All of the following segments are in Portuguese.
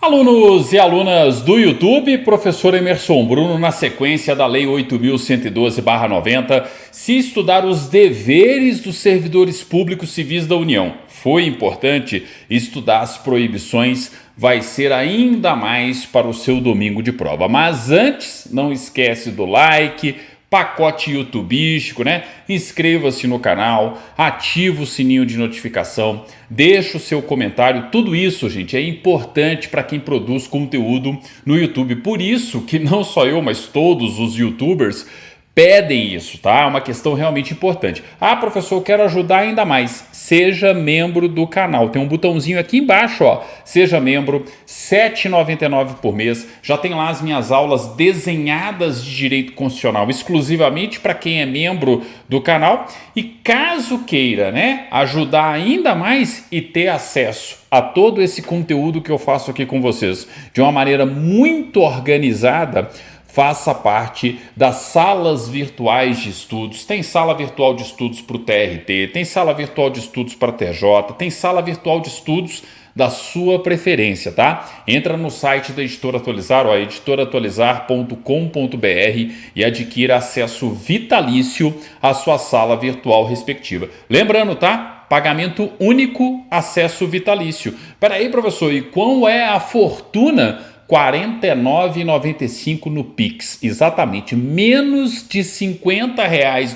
Alunos e alunas do YouTube, professor Emerson Bruno, na sequência da Lei 8.112/90, se estudar os deveres dos servidores públicos civis da União foi importante, estudar as proibições vai ser ainda mais para o seu domingo de prova. Mas antes, não esquece do like, pacote youtubístico, né? Inscreva-se no canal, ativa o sininho de notificação, deixa o seu comentário. Tudo isso, gente, é importante para quem produz conteúdo no YouTube. Por isso que não só eu, mas todos os youtubers pedem isso, tá? É uma questão realmente importante. Ah, professor, eu quero ajudar ainda mais. Seja membro do canal. Tem um botãozinho aqui embaixo, ó. Seja membro, R$ 7,99 por mês. Já tem lá as minhas aulas desenhadas de direito constitucional, exclusivamente para quem é membro do canal. E caso queira, né, ajudar ainda mais e ter acesso a todo esse conteúdo que eu faço aqui com vocês de uma maneira muito organizada, faça parte das salas virtuais de estudos. Tem sala virtual de estudos para o TRT, tem sala virtual de estudos para a TJ, tem sala virtual de estudos da sua preferência, tá? Entra no site da Editora Atualizar, ó, editoraatualizar.com.br e adquira acesso vitalício à sua sala virtual respectiva. Lembrando, tá? Pagamento único, acesso vitalício. Peraí, professor, e qual é a fortuna? R$ 49,95 no Pix, exatamente, menos de R$ 50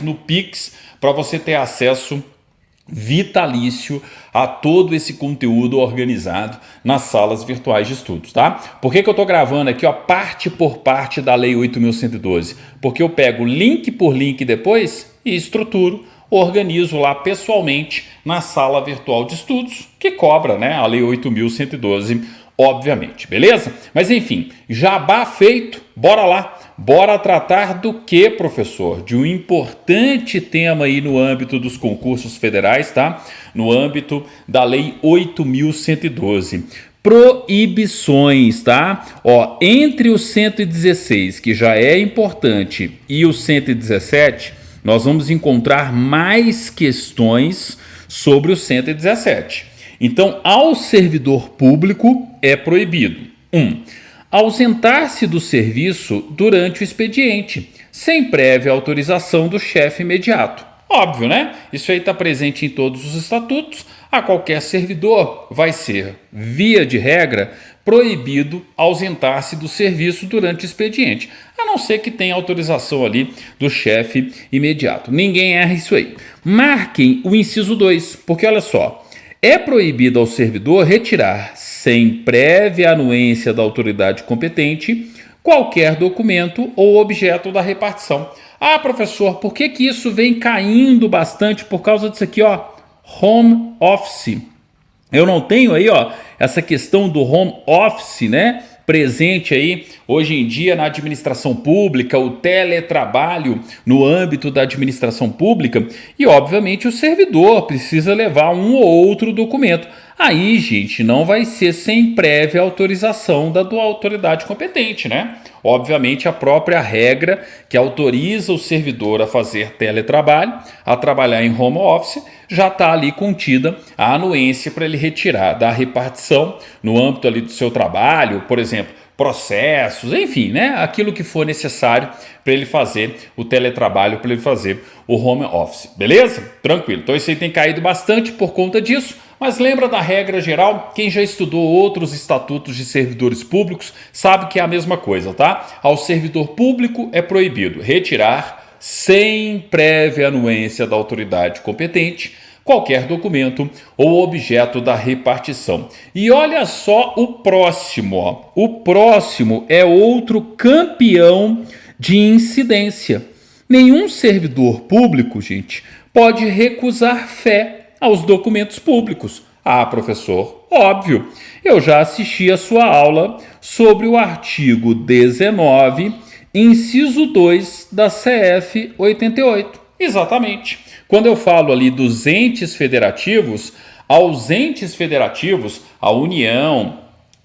no Pix para você ter acesso vitalício a todo esse conteúdo organizado nas salas virtuais de estudos, tá? Por que eu estou gravando aqui, ó, parte por parte da Lei 8.112? Porque eu pego link por link depois e estruturo, organizo lá pessoalmente na sala virtual de estudos, que cobra, né, a Lei 8.112, obviamente, beleza? Mas enfim, jabá feito, bora lá. Bora tratar do que, professor? De um importante tema aí no âmbito dos concursos federais, tá? No âmbito da Lei 8.112. Proibições, tá? Ó, entre o 116, que já é importante, e o 117, nós vamos encontrar mais questões sobre o 117. Então, ao servidor público é proibido: 1. Ausentar-se do serviço durante o expediente, sem prévia autorização do chefe imediato. Óbvio, né? Isso aí está presente em todos os estatutos. A qualquer servidor vai ser, via de regra, proibido ausentar-se do serviço durante o expediente, a não ser que tenha autorização ali do chefe imediato. Ninguém erra isso aí. Marquem o inciso 2, porque olha só, é proibido ao servidor retirar, sem prévia anuência da autoridade competente, qualquer documento ou objeto da repartição. Ah, professor, por que isso vem caindo bastante? Por causa disso aqui, ó, home office. Eu não tenho aí, ó, essa questão do home office, né, presente aí hoje em dia na administração pública, o teletrabalho no âmbito da administração pública, e obviamente o servidor precisa levar um ou outro documento. Aí, gente, não vai ser sem prévia autorização da autoridade competente, né? Obviamente, a própria regra que autoriza o servidor a fazer teletrabalho, a trabalhar em home office, já está ali contida a anuência para ele retirar da repartição no âmbito ali do seu trabalho, por exemplo, processos, enfim, né? Aquilo que for necessário para ele fazer o teletrabalho, para ele fazer o home office, beleza? Tranquilo. Então isso aí tem caído bastante por conta disso, mas lembra da regra geral? Quem já estudou outros estatutos de servidores públicos sabe que é a mesma coisa, tá? Ao servidor público é proibido retirar, sem prévia anuência da autoridade competente, qualquer documento ou objeto da repartição. E olha só o próximo, ó. O próximo é outro campeão de incidência. Nenhum servidor público, gente, pode recusar fé aos documentos públicos. Ah, professor, óbvio. Eu já assisti a sua aula sobre o artigo 19, inciso 2 da CF 88. Exatamente. Quando eu falo ali dos entes federativos, aos entes federativos, à União,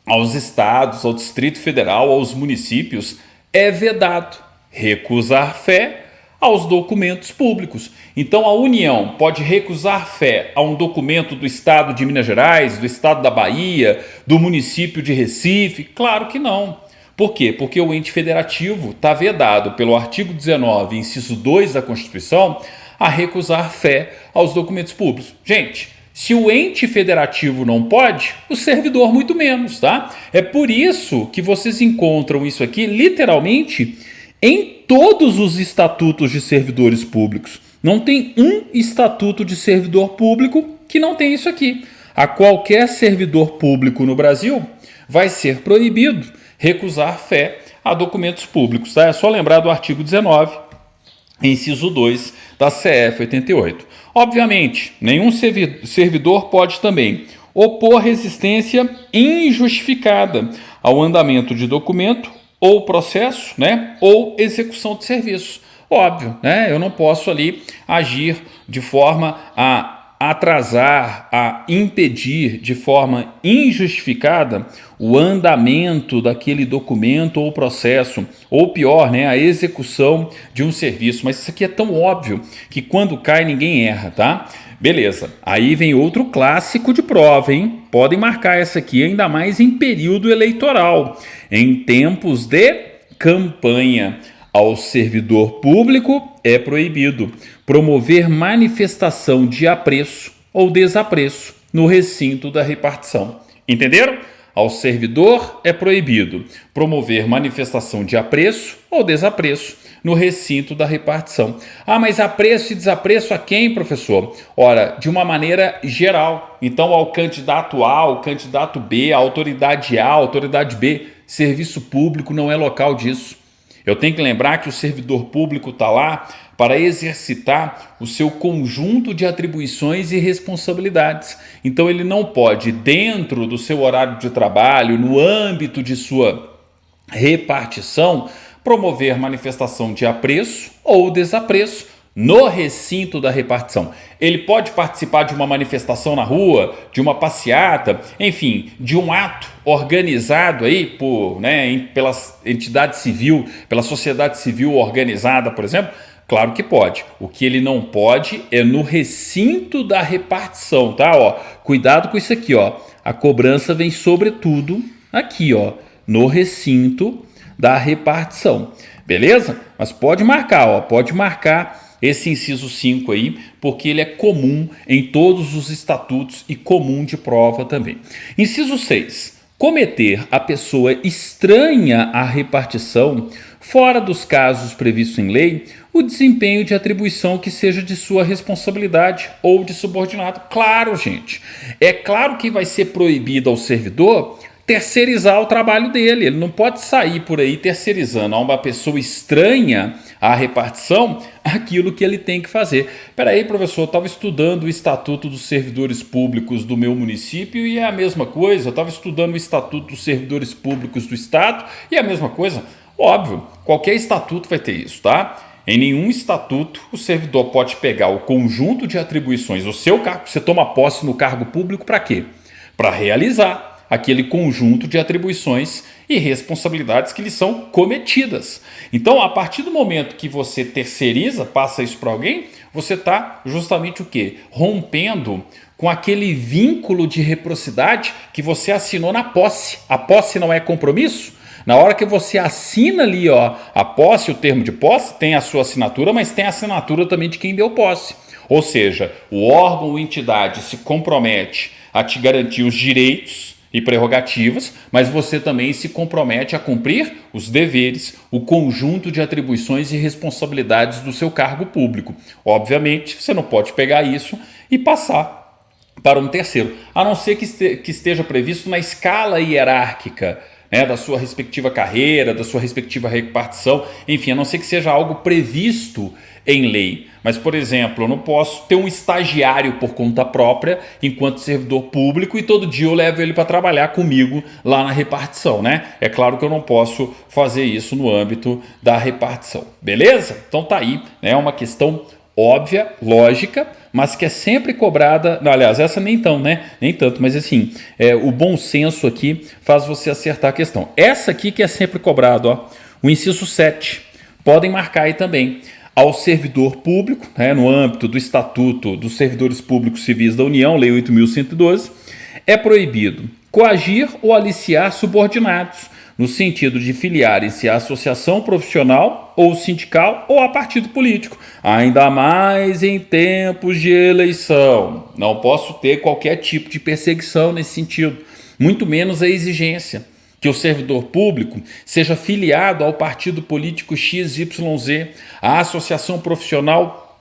aos estados, ao Distrito Federal, aos municípios, é vedado recusar fé aos documentos públicos. Então a União pode recusar fé a um documento do Estado de Minas Gerais, do Estado da Bahia, do município de Recife? Claro que não. Por quê? Porque o ente federativo está vedado pelo artigo 19, inciso 2 da Constituição, a recusar fé aos documentos públicos. Gente, se o ente federativo não pode, o servidor muito menos, tá? É por isso que vocês encontram isso aqui, literalmente, em todos os estatutos de servidores públicos. Não tem um estatuto de servidor público que não tem isso aqui. A qualquer servidor público no Brasil vai ser proibido recusar fé a documentos públicos, tá? É só lembrar do artigo 19, inciso 2 da CF 88. Obviamente, nenhum servidor pode também opor resistência injustificada ao andamento de documento ou processo, né, ou execução de serviço. Óbvio, né? Eu não posso ali agir de forma a atrasar, a impedir de forma injustificada o andamento daquele documento ou processo, ou pior, né, a execução de um serviço. Mas isso aqui é tão óbvio que quando cai ninguém erra, tá? Beleza, aí vem outro clássico de prova, hein? Podem marcar essa aqui, ainda mais em período eleitoral, em tempos de campanha. Ao servidor público é proibido promover manifestação de apreço ou desapreço no recinto da repartição. Entenderam? Ao servidor é proibido promover manifestação de apreço ou desapreço no recinto da repartição. Ah, mas apreço e desapreço a quem, professor? Ora, de uma maneira geral. Então, ao candidato A, ao candidato B, à autoridade A, à autoridade B. Serviço público não é local disso. Eu tenho que lembrar que o servidor público está lá para exercitar o seu conjunto de atribuições e responsabilidades. Então ele não pode, dentro do seu horário de trabalho, no âmbito de sua repartição, promover manifestação de apreço ou desapreço no recinto da repartição. Ele pode participar de uma manifestação na rua, de uma passeata, enfim, de um ato organizado aí por, né, pela entidade civil, pela sociedade civil organizada, por exemplo. Claro que pode. O que ele não pode é no recinto da repartição, tá? Ó, cuidado com isso aqui, ó. A cobrança vem sobretudo aqui, ó, no recinto da repartição. Beleza? Mas pode marcar, ó, pode marcar esse inciso 5 aí, porque ele é comum em todos os estatutos e comum de prova também. Inciso 6. Cometer a pessoa estranha à repartição, fora dos casos previstos em lei, o desempenho de atribuição que seja de sua responsabilidade ou de subordinado. Claro, gente. É claro que vai ser proibido ao servidor terceirizar o trabalho dele. Ele não pode sair por aí terceirizando a uma pessoa estranha à repartição aquilo que ele tem que fazer. Peraí, professor, eu estava estudando o Estatuto dos Servidores Públicos do meu município e é a mesma coisa. Eu estava estudando o Estatuto dos Servidores Públicos do Estado e é a mesma coisa. Óbvio, qualquer estatuto vai ter isso, tá? Em nenhum estatuto o servidor pode pegar o conjunto de atribuições. O seu cargo, você toma posse no cargo público para quê? Para realizar aquele conjunto de atribuições e responsabilidades que lhe são cometidas. Então, a partir do momento que você terceiriza, passa isso para alguém, você está justamente o quê? Rompendo com aquele vínculo de reciprocidade que você assinou na posse. A posse não é compromisso? Na hora que você assina ali, ó, a posse, o termo de posse, tem a sua assinatura, mas tem a assinatura também de quem deu posse. Ou seja, o órgão ou entidade se compromete a te garantir os direitos e prerrogativas, mas você também se compromete a cumprir os deveres, o conjunto de atribuições e responsabilidades do seu cargo público. Obviamente, você não pode pegar isso e passar para um terceiro, a não ser que esteja previsto na escala hierárquica, né, da sua respectiva carreira, da sua respectiva repartição, enfim, a não ser que seja algo previsto em lei. Mas, por exemplo, eu não posso ter um estagiário por conta própria enquanto servidor público e todo dia eu levo ele para trabalhar comigo lá na repartição, né? É claro que eu não posso fazer isso no âmbito da repartição, beleza? Então tá aí, né? Uma questão óbvia, lógica, mas que é sempre cobrada. Não, aliás, essa nem tão, né? Nem tanto, mas assim, o bom senso aqui faz você acertar a questão. Essa aqui que é sempre cobrado, ó, o inciso 7. Podem marcar aí também. ao servidor público, né, no âmbito do Estatuto dos Servidores Públicos Civis da União, Lei 8.112, é proibido coagir ou aliciar subordinados, no sentido de filiarem-se à associação profissional ou sindical ou a partido político, ainda mais em tempos de eleição. Não posso ter qualquer tipo de perseguição nesse sentido, muito menos a exigência que o servidor público seja filiado ao partido político XYZ, à associação profissional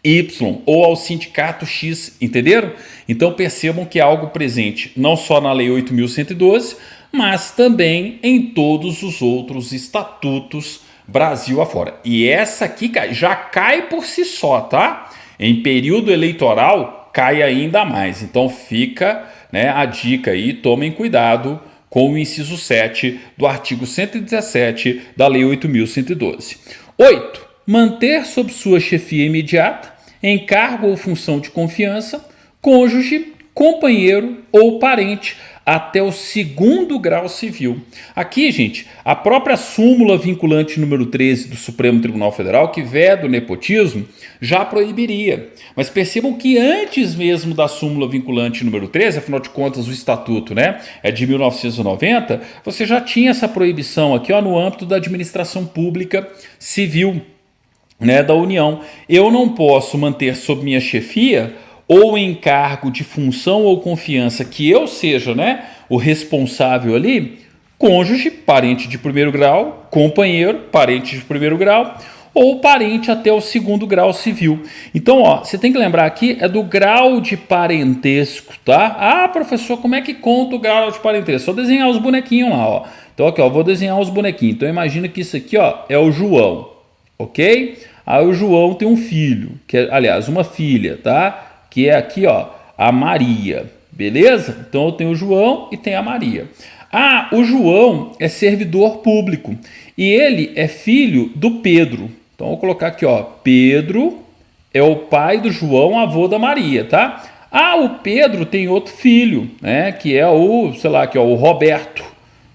Y ou ao sindicato X, entenderam? Então percebam que é algo presente não só na Lei 8.112, mas também em todos os outros estatutos Brasil afora. E essa aqui já cai por si só, tá? Em período eleitoral cai ainda mais. Então fica, né, a dica aí, tomem cuidado com o inciso 7 do artigo 117 da Lei 8.112. 8. Manter sob sua chefia imediata, em cargo ou função de confiança, cônjuge, companheiro ou parente, até o 2º grau civil. Aqui, gente, a própria súmula vinculante número 13 do Supremo Tribunal Federal, que veda o nepotismo, já proibiria. Mas percebam que antes mesmo da súmula vinculante número 13, afinal de contas o estatuto, né, é de 1990, você já tinha essa proibição aqui, ó, no âmbito da administração pública civil, né, da União. Eu não posso manter sob minha chefia ou em cargo de função ou confiança que eu seja, né, o responsável ali, cônjuge, parente de 1º grau, companheiro, parente de 1º grau, ou parente até o 2º grau civil. Então, ó, você tem que lembrar aqui, é do grau de parentesco, tá? Ah, professor, como é que conta o grau de parentesco? Só desenhar os bonequinhos lá, ó. Então, aqui, ó, vou desenhar os bonequinhos. Então, imagina que isso aqui, ó, é o João, ok? Aí o João tem um filho, que é, aliás, uma filha, tá? Que é aqui, ó, a Maria, beleza? Então eu tenho o João e tem a Maria. Ah, o João é servidor público e ele é filho do Pedro. Então eu vou colocar aqui, ó, Pedro é o pai do João, avô da Maria, tá? Ah, o Pedro tem outro filho, né, que é o, sei lá, aqui, ó, o Roberto,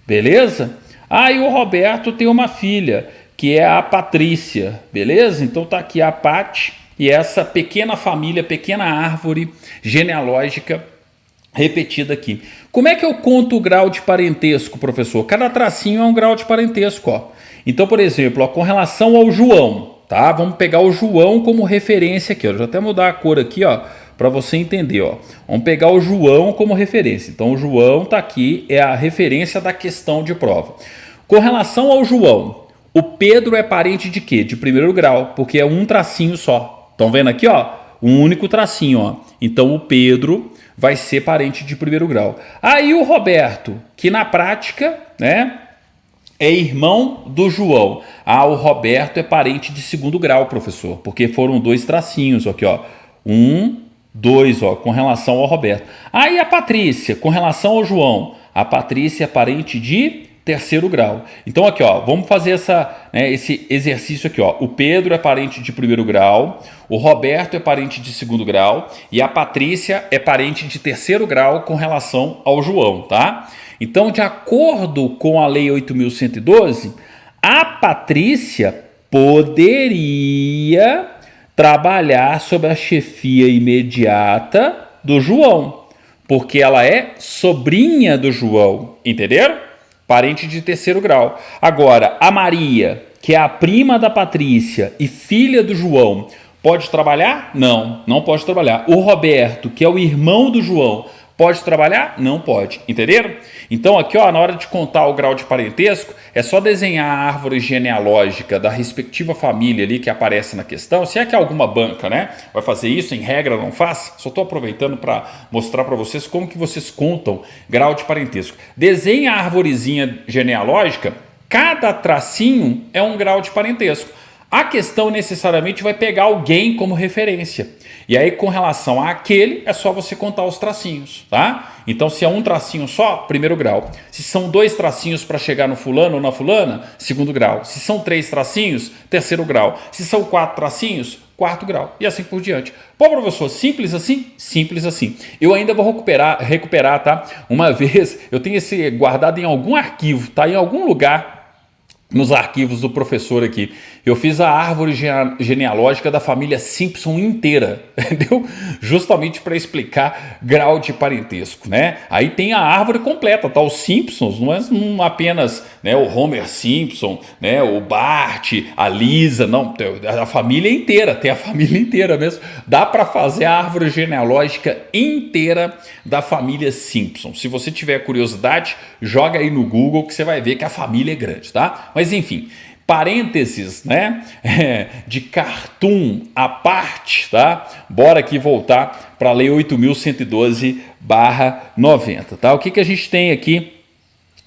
beleza? Ah, e o Roberto tem uma filha, que é a Patrícia, beleza? Então tá aqui a Paty e essa pequena família, pequena árvore genealógica repetida aqui. Como é que eu conto o grau de parentesco, professor? Cada tracinho é um grau de parentesco, ó. Então, por exemplo, ó, com relação ao João, tá? Vamos pegar o João como referência aqui, ó. Deixa eu até mudar a cor aqui, ó, para você entender, ó. Vamos pegar o João como referência. Então, o João tá aqui, é a referência da questão de prova. Com relação ao João, o Pedro é parente de quê? De 1º grau, porque é um tracinho só. Estão vendo aqui, ó? Um único tracinho, ó. Então o Pedro vai ser parente de 1º grau. Aí o Roberto, que na prática, né, é irmão do João. Ah, o Roberto é parente de 2º grau, professor, porque foram 2 tracinhos aqui, ó. 1, 2, ó, com relação ao Roberto. Aí a Patrícia, com relação ao João. A Patrícia é parente de 3º grau. Então aqui, ó, vamos fazer esse exercício aqui, ó. O Pedro é parente de 1º grau, o Roberto é parente de 2º grau e a Patrícia é parente de 3º grau com relação ao João, tá? Então, de acordo com a Lei 8.112, a Patrícia poderia trabalhar sob a chefia imediata do João, porque ela é sobrinha do João, entenderam? Parente de 3º grau. Agora, a Maria, que é a prima da Patrícia e filha do João, pode trabalhar? Não, não pode trabalhar. O Roberto, que é o irmão do João, pode trabalhar? Não pode. Entenderam? Então aqui, ó, na hora de contar o grau de parentesco, é só desenhar a árvore genealógica da respectiva família ali que aparece na questão. Se é que alguma banca, né, vai fazer isso, em regra não faz, só estou aproveitando para mostrar para vocês como que vocês contam grau de parentesco. Desenha a arvorezinha genealógica, cada tracinho é um grau de parentesco. A questão necessariamente vai pegar alguém como referência. E aí, com relação àquele, é só você contar os tracinhos, tá? Então, se é um tracinho só, 1º grau. Se são 2 tracinhos para chegar no fulano ou na fulana, 2º grau. Se são 3 tracinhos, 3º grau. Se são 4 tracinhos, 4º grau. E assim por diante. Pô, professor, simples assim? Simples assim. Eu ainda vou recuperar, tá? Uma vez, eu tenho esse guardado em algum arquivo, tá? Em algum lugar nos arquivos do professor aqui. Eu fiz a árvore genealógica da família Simpson inteira, entendeu? Justamente para explicar grau de parentesco, né? Aí tem a árvore completa, tá? Os Simpsons, não apenas, né, o Homer Simpson, né, o Bart, a Lisa, não, a família inteira, tem a família inteira mesmo. Dá para fazer a árvore genealógica inteira da família Simpson. Se você tiver curiosidade, joga aí no Google que você vai ver que a família é grande, tá? Mas enfim, parênteses, né, de cartoon à parte, tá? Bora aqui voltar para a Lei 8.112/90, tá? O que a gente tem aqui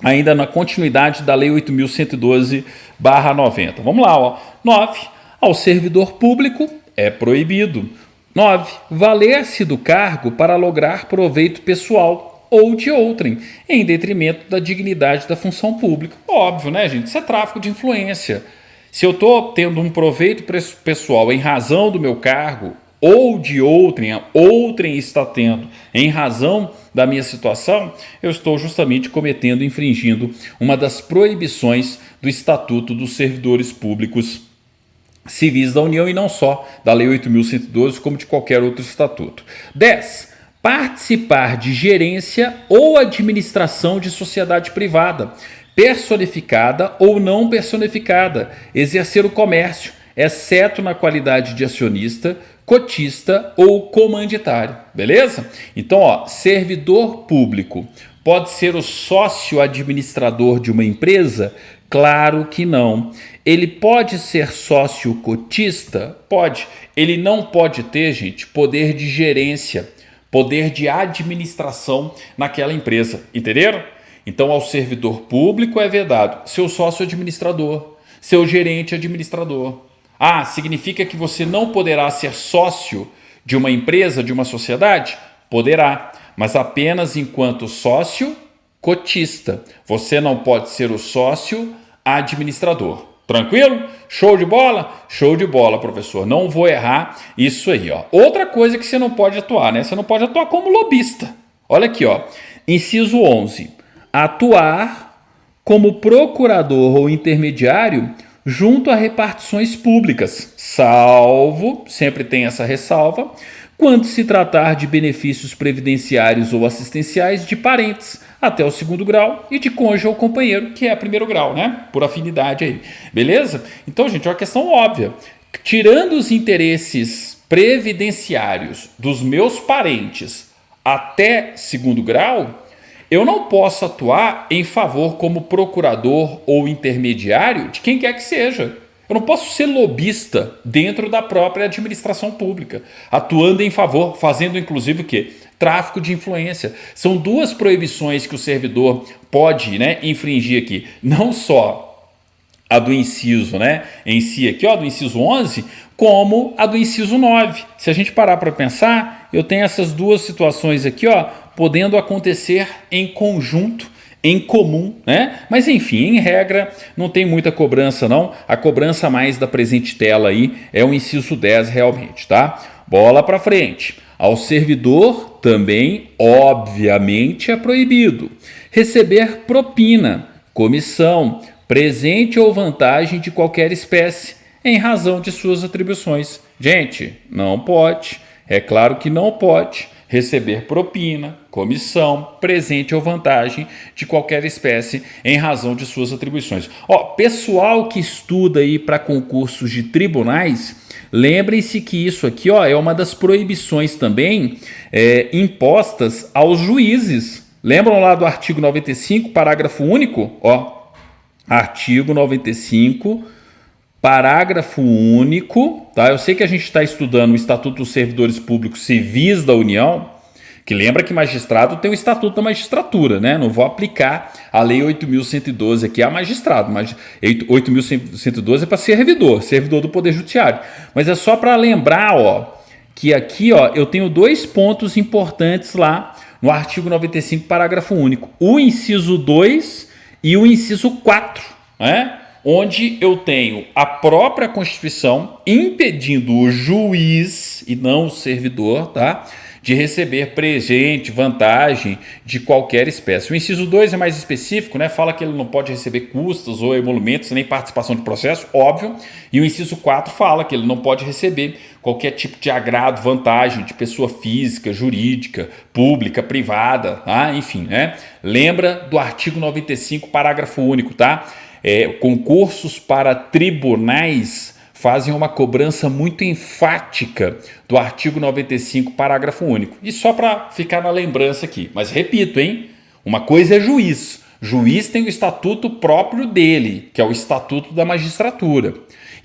ainda na continuidade da Lei 8.112/90? Vamos lá, ó. 9. Ao servidor público é proibido. 9. Valer-se do cargo para lograr proveito pessoal ou de outrem, em detrimento da dignidade da função pública. Óbvio, né, gente? Isso é tráfico de influência. Se eu estou tendo um proveito pessoal em razão do meu cargo, ou de outrem está tendo em razão da minha situação, eu estou justamente infringindo uma das proibições do Estatuto dos Servidores Públicos Civis da União, e não só da Lei 8.112, como de qualquer outro estatuto. 10. Participar de gerência ou administração de sociedade privada, personificada ou não personificada, exercer o comércio, exceto na qualidade de acionista, cotista ou comanditário, beleza? Então, ó, servidor público pode ser o sócio administrador de uma empresa? Claro que não. Ele pode ser sócio cotista? Pode. Ele não pode ter, gente, poder de gerência, poder de administração naquela empresa, entenderam? Então, ao servidor público é vedado seu sócio administrador, seu gerente administrador. Ah, significa que você não poderá ser sócio de uma empresa, de uma sociedade? Poderá, mas apenas enquanto sócio cotista. Você não pode ser o sócio administrador. Tranquilo? Show de bola? Show de bola, professor. Não vou errar isso aí, ó. Outra coisa que você não pode atuar, né? Você não pode atuar como lobista. Olha aqui, ó. Inciso 11. Atuar como procurador ou intermediário junto a repartições públicas, salvo, sempre tem essa ressalva, quando se tratar de benefícios previdenciários ou assistenciais de parentes até o 2º grau e de cônjuge ou companheiro, que é 1º grau, né? Por afinidade aí. Beleza? Então, gente, é uma questão óbvia. Tirando os interesses previdenciários dos meus parentes até 2º grau, eu não posso atuar em favor como procurador ou intermediário de quem quer que seja. Eu não posso ser lobista dentro da própria administração pública, atuando em favor, fazendo inclusive o quê? Tráfico de influência. São duas proibições que o servidor pode, né, infringir aqui. Não só a do inciso, né, em si aqui, ó, do inciso 11, como a do inciso 9. Se a gente parar para pensar, eu tenho essas duas situações aqui, ó, podendo acontecer em conjunto, em comum, né? Mas enfim, em regra, não tem muita cobrança não. A cobrança mais da presente tela aí é o inciso 10 realmente, tá? Bola para frente. Ao servidor também, obviamente, é proibido receber propina, comissão, presente ou vantagem de qualquer espécie em razão de suas atribuições. Gente, não pode. É claro que não pode receber propina, comissão, presente ou vantagem de qualquer espécie em razão de suas atribuições. Ó, pessoal que estuda aí para concursos de tribunais, lembrem-se que isso aqui, ó, é uma das proibições também impostas aos juízes. Lembram lá do artigo 95, parágrafo único? Ó, artigo 95, parágrafo único, tá? Eu sei que a gente está estudando o Estatuto dos Servidores Públicos Civis da União, que lembra que magistrado tem o Estatuto da Magistratura, né? Não vou aplicar a Lei 8.112 aqui a magistrado, mas 8.112 é para servidor do Poder Judiciário. Mas é só para lembrar, ó, que aqui, ó, eu tenho dois pontos importantes lá no artigo 95, parágrafo único. O inciso 2 e o inciso 4, né? Onde eu tenho a própria Constituição impedindo o juiz, e não o servidor, tá, de receber presente, vantagem de qualquer espécie. O inciso 2 é mais específico, né? Fala que ele não pode receber custas ou emolumentos, nem participação de processo, óbvio. E o inciso 4 fala que ele não pode receber qualquer tipo de agrado, vantagem de pessoa física, jurídica, pública, privada, tá? Enfim, né? Lembra do artigo 95, parágrafo único, tá? Concursos para tribunais fazem uma cobrança muito enfática do artigo 95, parágrafo único. E só para ficar na lembrança aqui, mas repito, hein? Uma coisa é juiz. Juiz tem o estatuto próprio dele, que é o Estatuto da Magistratura.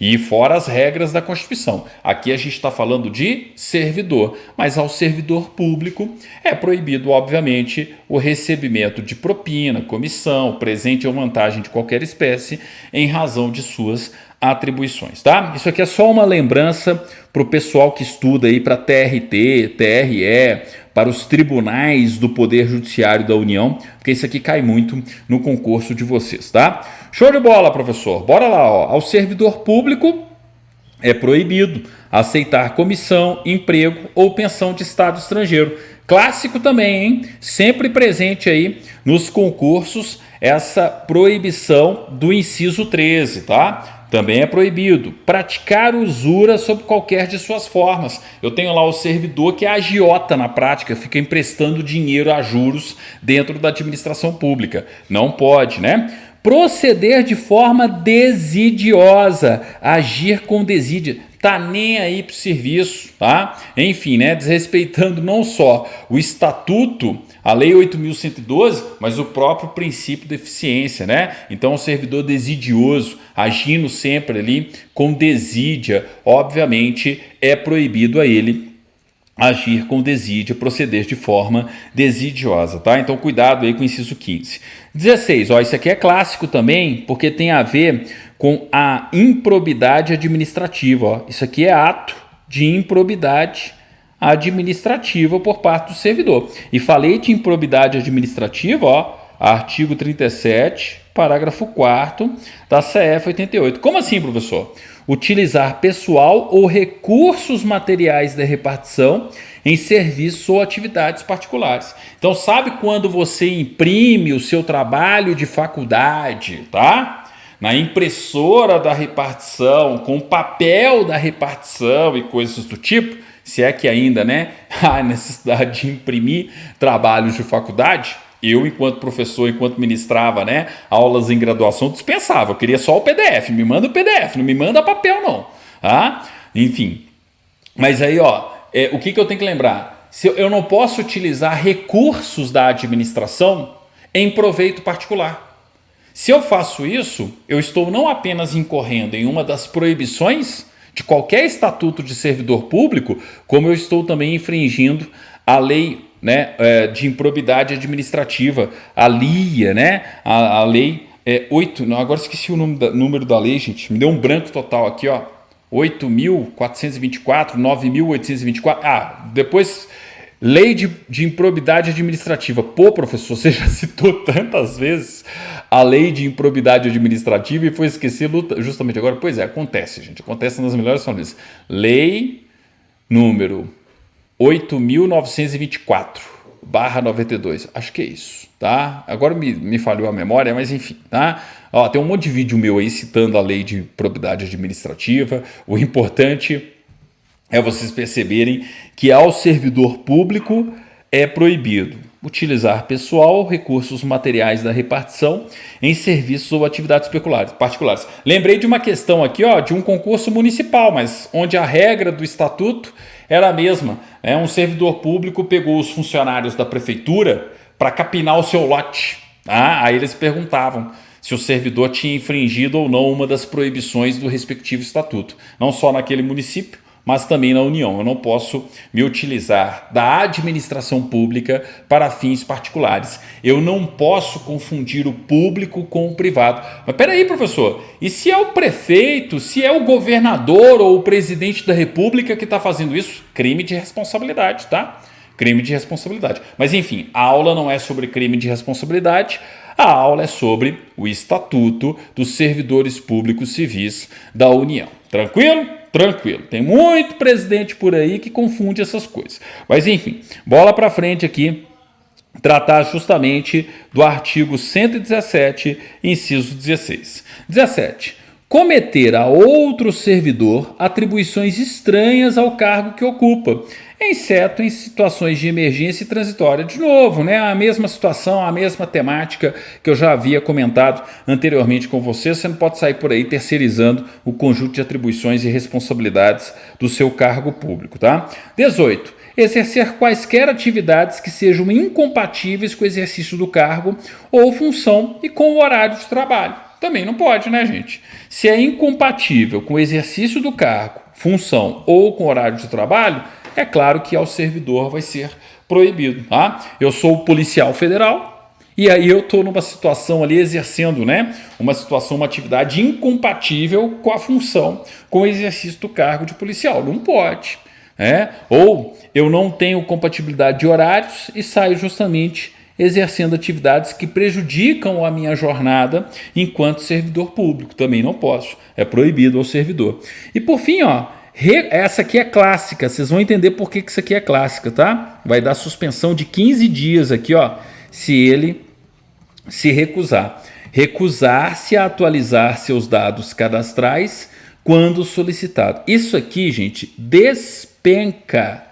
E fora as regras da Constituição. Aqui a gente está falando de servidor, mas ao servidor público é proibido, obviamente, o recebimento de propina, comissão, presente ou vantagem de qualquer espécie em razão de suas atribuições, tá? Isso aqui é só uma lembrança para o pessoal que estuda aí para TRT, TRE, para os tribunais do Poder Judiciário da União, porque isso aqui cai muito no concurso de vocês, tá? Show de bola, professor. Bora lá, ó. Ao servidor público é proibido aceitar comissão, emprego ou pensão de Estado estrangeiro. Clássico também, hein? Sempre presente aí nos concursos essa proibição do inciso 13, tá? Também é proibido praticar usura sob qualquer de suas formas. Eu tenho lá o servidor que é agiota na prática, fica emprestando dinheiro a juros dentro da administração pública. Não pode, né? Proceder de forma desidiosa, agir com desídia, tá nem aí pro serviço, tá? Enfim, né, desrespeitando não só o estatuto, a lei 8.112, mas o próprio princípio de eficiência, né? Então, o servidor desidioso, agindo sempre ali com desídia, obviamente é proibido a ele agir com desídia, proceder de forma desidiosa, tá? Então, cuidado aí com o inciso 15. 16, ó, isso aqui é clássico também, porque tem a ver com a improbidade administrativa, ó. Isso aqui é ato de improbidade administrativa por parte do servidor. E falei de improbidade administrativa, ó, artigo 37, parágrafo 4º da CF 88. Como assim, professor? Utilizar pessoal ou recursos materiais da repartição em serviços ou atividades particulares. Então, sabe quando você imprime o seu trabalho de faculdade, tá? Na impressora da repartição, com papel da repartição e coisas do tipo, se é que ainda, né, há necessidade de imprimir trabalhos de faculdade. Eu, enquanto professor, enquanto ministrava, né, aulas em graduação, dispensava. Eu queria só o PDF. Me manda o PDF, não me manda papel, não. Ah? Enfim. Mas aí, ó, o que eu tenho que lembrar? Eu não posso utilizar recursos da administração em proveito particular. Se eu faço isso, eu estou não apenas incorrendo em uma das proibições de qualquer estatuto de servidor público, como eu estou também infringindo a lei, né, de improbidade administrativa, a LIA, né, a lei 8, não, agora esqueci o número da lei, gente, me deu um branco total aqui, ó, 8.424, 9.824, depois lei de improbidade administrativa. Pô, professor, você já citou tantas vezes a lei de improbidade administrativa e foi esquecer justamente agora? Pois é, acontece, gente, acontece nas melhores famílias. Lei número 8.924/92, acho que é isso, tá? Agora me falhou a memória, mas enfim, tá? Ó, tem um monte de vídeo meu aí citando a lei de probidade administrativa. O importante é vocês perceberem que ao servidor público é proibido utilizar pessoal ou recursos materiais da repartição em serviços ou atividades particulares. Lembrei de uma questão aqui, ó, de um concurso municipal, mas onde a regra do estatuto era a mesma. Um servidor público pegou os funcionários da prefeitura para capinar o seu lote. Aí eles perguntavam se o servidor tinha infringido ou não uma das proibições do respectivo estatuto. Não só naquele município, mas também na União. Eu não posso me utilizar da administração pública para fins particulares. Eu não posso confundir o público com o privado. Mas peraí, professor, e se é o prefeito, se é o governador ou o presidente da república que está fazendo isso? Crime de responsabilidade, tá? Crime de responsabilidade. Mas enfim, a aula não é sobre crime de responsabilidade, a aula é sobre o Estatuto dos Servidores Públicos Civis da União. Tranquilo? Tranquilo. Tem muito presidente por aí que confunde essas coisas. Mas enfim, bola para frente aqui. Tratar justamente do artigo 117, inciso 16. 17. Cometer a outro servidor atribuições estranhas ao cargo que ocupa, exceto em situações de emergência e transitória. De novo, né, a mesma situação, a mesma temática que eu já havia comentado anteriormente com você. Você não pode sair por aí terceirizando o conjunto de atribuições e responsabilidades do seu cargo público, tá? 18. Exercer quaisquer atividades que sejam incompatíveis com o exercício do cargo ou função e com o horário de trabalho. Também não pode, né, gente? Se é incompatível com o exercício do cargo, função ou com o horário de trabalho, é claro que ao servidor vai ser proibido, tá? Eu sou policial federal e aí eu estou numa situação ali exercendo, né, uma atividade incompatível com a função, com o exercício do cargo de policial. Não pode. Ou eu não tenho compatibilidade de horários e saio justamente exercendo atividades que prejudicam a minha jornada enquanto servidor público. Também não posso, é proibido ao servidor. E por fim, essa aqui é clássica, vocês vão entender por que isso aqui é clássica, tá? Vai dar suspensão de 15 dias aqui, se ele se recusar. Recusar-se a atualizar seus dados cadastrais quando solicitado. Isso aqui, gente, despenca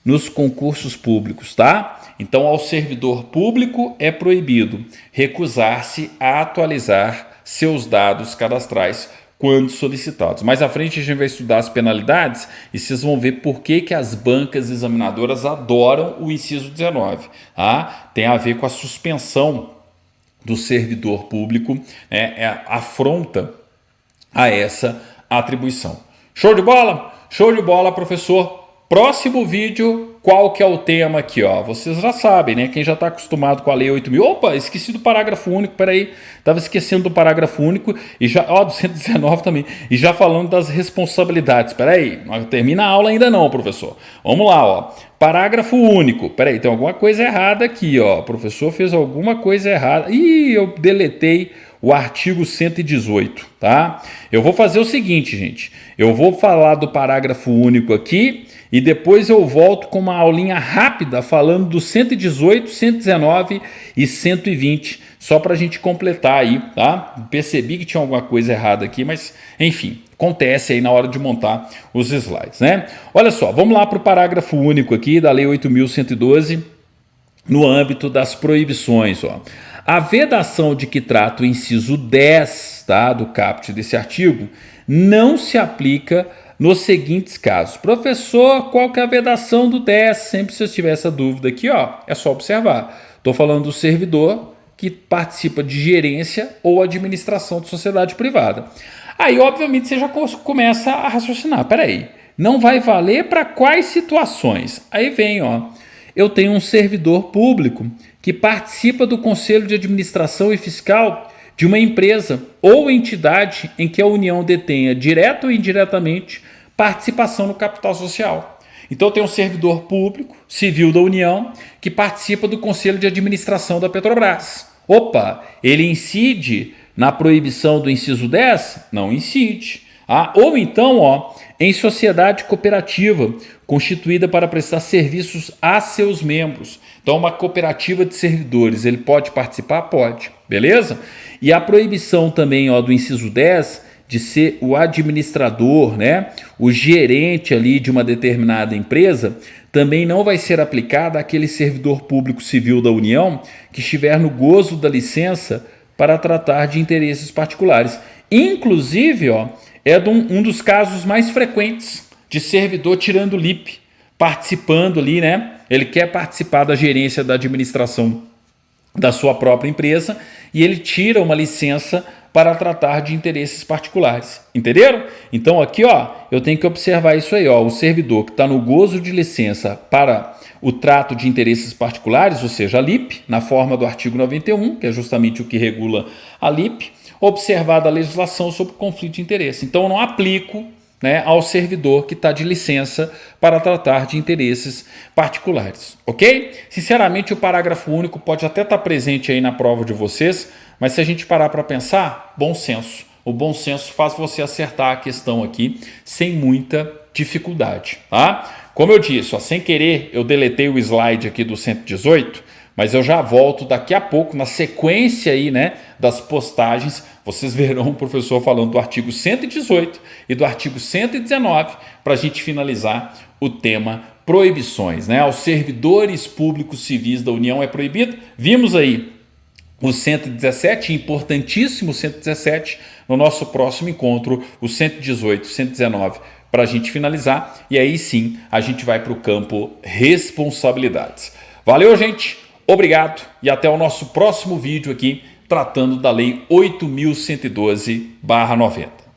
nos concursos públicos, tá? Então, ao servidor público é proibido recusar-se a atualizar seus dados cadastrais quando solicitados. Mais à frente a gente vai estudar as penalidades e vocês vão ver por que as bancas examinadoras adoram o inciso 19. Tá? Tem a ver com a suspensão do servidor público, afronta a essa atribuição. Show de bola? Show de bola, professor. Próximo vídeo, qual que é o tema aqui, Vocês já sabem, né? Quem já está acostumado com a Lei 8.000... Opa, esqueci do parágrafo único, peraí. Estava esquecendo do parágrafo único e já... do 119 também. E já falando das responsabilidades. Peraí, não termina a aula ainda não, professor. Vamos lá, Parágrafo único. Peraí, tem alguma coisa errada aqui, O professor fez alguma coisa errada. Ih, eu deletei o artigo 118, tá? Eu vou fazer o seguinte, gente. Eu vou falar do parágrafo único aqui e depois eu volto com uma aulinha rápida falando do 118, 119 e 120, só para a gente completar aí, tá? Percebi que tinha alguma coisa errada aqui, mas enfim, acontece aí na hora de montar os slides, né? Olha só, vamos lá para o parágrafo único aqui da Lei 8.112, no âmbito das proibições, A vedação de que trata o inciso 10, tá, do caput desse artigo não se aplica nos seguintes casos. Professor, qual que é a vedação do 10? Sempre se eu tiver essa dúvida aqui, é só observar. Estou falando do servidor que participa de gerência ou administração de sociedade privada. Aí, obviamente, você já começa a raciocinar. Peraí, não vai valer para quais situações? Aí vem, eu tenho um servidor público que participa do conselho de administração e fiscal de uma empresa ou entidade em que a União detenha, direta ou indiretamente, participação no capital social. Então, tem um servidor público, civil da União, que participa do conselho de administração da Petrobras. Opa, ele incide na proibição do inciso 10? Não incide. Ou então, em sociedade cooperativa, constituída para prestar serviços a seus membros. Então, uma cooperativa de servidores, ele pode participar? Pode, beleza? E a proibição também, do inciso 10, de ser o administrador, né, o gerente ali de uma determinada empresa, também não vai ser aplicada àquele servidor público civil da União que estiver no gozo da licença para tratar de interesses particulares. Inclusive, é um dos casos mais frequentes de servidor tirando LIP, participando ali, né? Ele quer participar da gerência da administração da sua própria empresa e ele tira uma licença para tratar de interesses particulares. Entenderam? Então aqui, eu tenho que observar isso aí, o servidor que está no gozo de licença para o trato de interesses particulares, ou seja, a LIP, na forma do artigo 91, que é justamente o que regula a LIP, observada a legislação sobre conflito de interesse. Então eu não aplico, né, ao servidor que está de licença para tratar de interesses particulares, ok? Sinceramente, o parágrafo único pode até estar presente aí na prova de vocês, mas se a gente parar para pensar, bom senso. o bom senso faz você acertar a questão aqui sem muita dificuldade, tá? Como eu disse, ó, sem querer eu deletei o slide aqui do 118, mas eu já volto daqui a pouco na sequência aí, né, das postagens. Vocês verão o professor falando do artigo 118 e do artigo 119 para a gente finalizar o tema proibições, né? Aos servidores públicos civis da União é proibido. Vimos aí o 117, importantíssimo 117, no nosso próximo encontro, o 118, 119, para a gente finalizar. E aí sim, a gente vai para o campo responsabilidades. Valeu, gente! Obrigado e até o nosso próximo vídeo aqui, tratando da Lei 8.112/90.